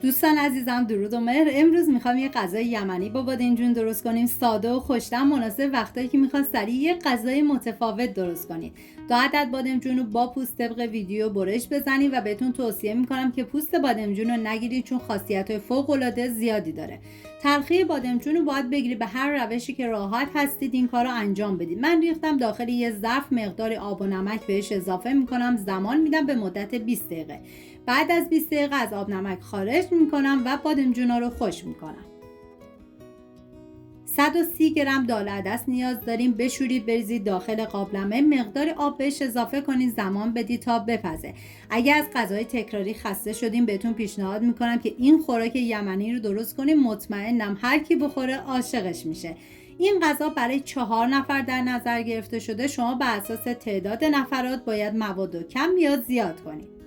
دوستان عزیزم درود و مهر. امروز میخوام یه غذای یمنی با بادمجون درست کنیم، ساده و خوش‌طعم، مناسب وقتایی که میخواد سریع یه غذای متفاوت درست کنید. 2 عدد بادمجون رو با پوست طبق ویدیو برش بزنید و بهتون توصیه میکنم که پوست بادمجون رو نگیرید چون خاصیت‌های فوق‌العاده زیادی داره. تلخی بادمجون رو باید بگیرید، به هر روشی که راحت هستید این کار رو انجام بدید. من ریختم داخل یه ظرف، مقدار آب و نمک بهش اضافه میکنم، زمان میدم به مدت 20 دقیقه. بعد از 20 دقیقه از آب نمک خارج میکنم و بادمجونا رو خشک میکنم. 130 گرم دال عدس نیاز داریم. بشورید، بریزید داخل قابلمه، مقدار آب بهش اضافه کنید، زمان بدید تا بپزه. اگر از غذای تکراری خسته شدیم بهتون پیشنهاد میکنم که این خوراک یمنی رو درست کنید. مطمئنم هر کی بخوره عاشقش میشه. این غذا برای 4 نفر در نظر گرفته شده. شما بر اساس تعداد نفرات باید مواد رو کم یا زیاد کنید.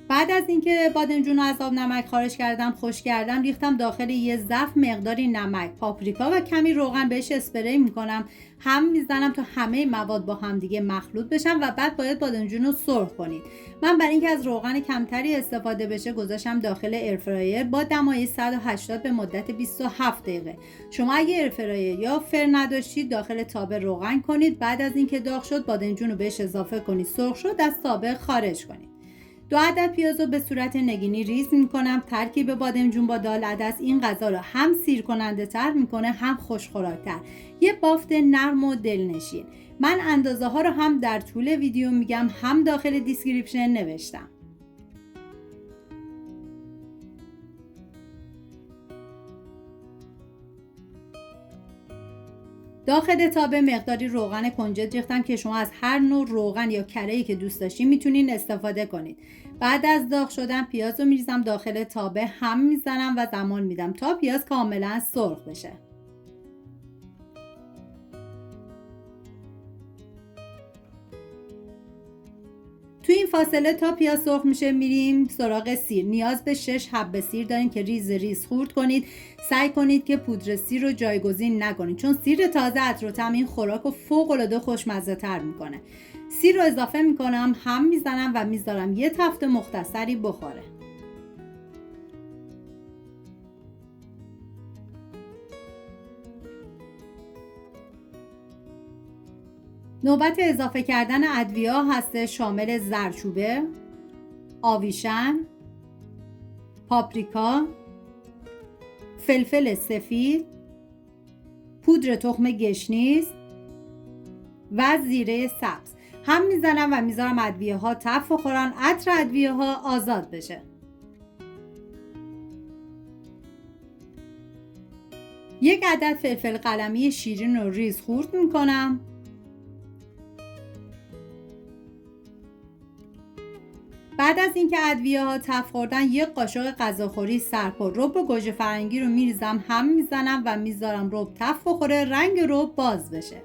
بعد از اینکه بادمجون رو از آب نمک خارج کردم، خشک کردم، ریختم داخل یه ظرف، مقداری نمک، پاپریکا و کمی روغن بهش اسپری میکنم. هم میزنم تا همه مواد با هم دیگه مخلوط بشن و بعد باید بادمجون رو سرخ کنید. من برای اینکه از روغن کمتری استفاده بشه گذاشتم داخل ایرفرایر با دمای 180 به مدت 27 دقیقه. شما اگه ایرفرایر یا فرن نداشتید داخل تابه روغن کنید. بعد از اینکه داغ شد بادمجون رو بهش اضافه کنید، سرخ شد از تابه خارج کنید. 2 عدد پیاز رو به صورت نگینی ریز میکنم. ترکیب بادمجون با دال عدس این غذا رو هم سیر کننده تر میکنه هم خوشخوراک تر. یه بافت نرم و دلنشین. من اندازه ها رو هم در طول ویدیو میگم هم داخل دیسکریپشن نوشتم. داخل تابه مقداری روغن کنجد ریختم که شما از هر نوع روغن یا کره‌ای که دوست داشتین میتونین استفاده کنید. بعد از داغ شدن پیاز رو میریزم داخل تابه، هم میزنم و زمان میدم تا پیاز کاملا سرخ بشه. تو این فاصله تا پیاز سرخ میشه میریم سراغ سیر. نیاز به 6 حبه سیر دارین که ریز ریز خورد کنید. سعی کنید که پودر سیر رو جایگزین نکنید چون سیر تازه عطر و طعم این خوراک رو فوق العاده خوشمزه تر میکنه. سیر رو اضافه میکنم، هم میزنم و میذارم یه تفت مختصری بخوره. نوبت اضافه کردن ادویه هست، شامل زردچوبه، آویشن، پاپریکا، فلفل سفید، پودر تخم گشنیز و زیره سبز. هم میزنم و میذارم ادویه ها تف بخورن، عطر ادویه ها آزاد بشه. یک عدد فلفل قلمی شیرین رو ریز خورد میکنم. بعد از اینکه ادویه ها تف خوردن یک قاشق غذاخوری سرپر رب گوجه فرنگی رو میریزم، هم میزنم و میذارم رب تف بخوره، رنگ رب باز بشه.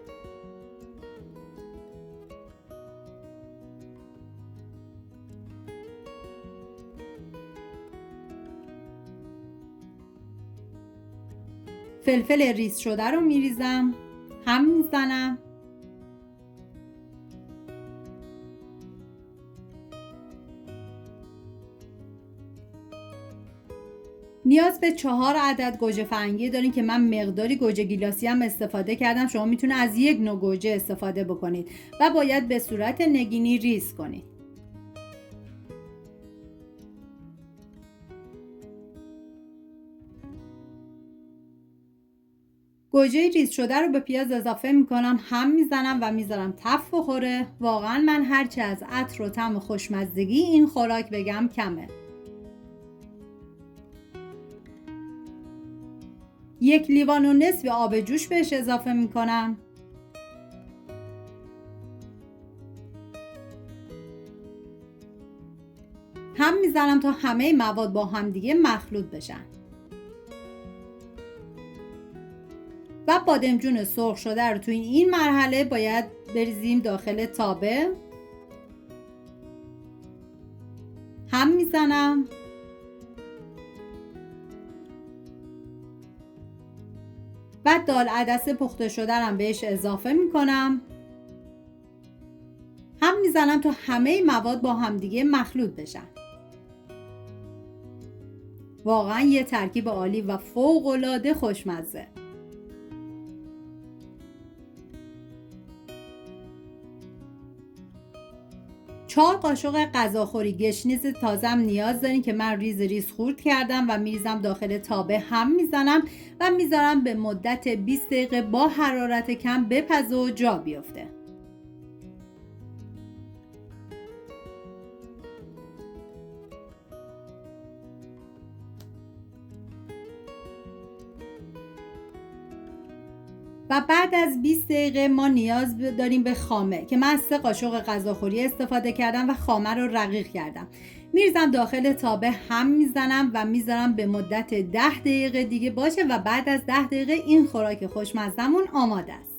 فلفل ریز شده رو میریزم، هم میزنم. نیاز به 4 عدد گوجه فرنگی دارین که من مقداری گوجه گیلاسی هم استفاده کردم. شما میتونه از یک نوع گوجه استفاده بکنید و باید به صورت نگینی ریز کنید. گوجه ریز شده رو به پیاز اضافه میکنم، هم میزنم و میذارم تف بخوره. واقعا من هرچی از عطر و طعم خوشمزگی این خوراک بگم کمه. 1 لیوان و نصف آب جوش بهش اضافه میکنم. هم میزنم تا همه مواد با هم دیگه مخلوط بشن. و بادمجون سرخ شده رو تو این مرحله باید بریزیم داخل تابه. هم میزنم. بعد دال عدس پخته شده رو بهش اضافه میکنم. هم میزنم تا همه مواد با همدیگه مخلوط بشن. واقعا یه ترکیب عالی و فوق‌العاده خوشمزه. 4 قاشق غذاخوری گشنیز تازم نیاز دارین که من ریز ریز خورد کردم و میریزم داخل تابه، هم میزنم و میذارم به مدت 20 دقیقه با حرارت کم بپزه و جا بیفته. و بعد از 20 دقیقه ما نیاز داریم به خامه که من از 3 قاشق غذاخوری استفاده کردم و خامه رو رقیق کردم. میریزم داخل تابه، هم میزنم و میذارم به مدت 10 دقیقه دیگه باشه و بعد از 10 دقیقه این خوراک خوشمزه‌مون آماده است.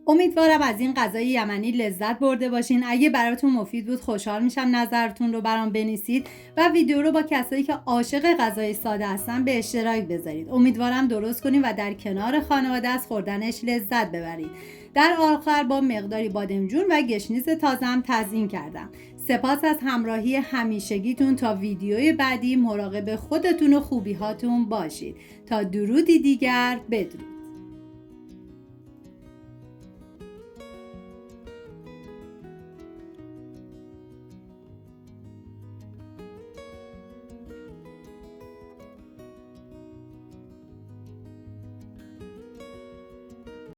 امیدوارم از این غذای یمنی لذت برده باشین. اگه براتون مفید بود خوشحال میشم نظرتون رو برام بنویسید و ویدیو رو با کسایی که عاشق غذای ساده هستن به اشتراک بذارید. امیدوارم درست کنید و در کنار خانواده از خوردنش لذت ببرید. در آخر با مقداری بادمجون و گشنیز تازه‌ام تزیین کردم. سپاس از همراهی همیشگیتون. تا ویدیوی بعدی مراقب خودتون و خوبی‌هاتون باشید. تا درودی دیگر، بدرود.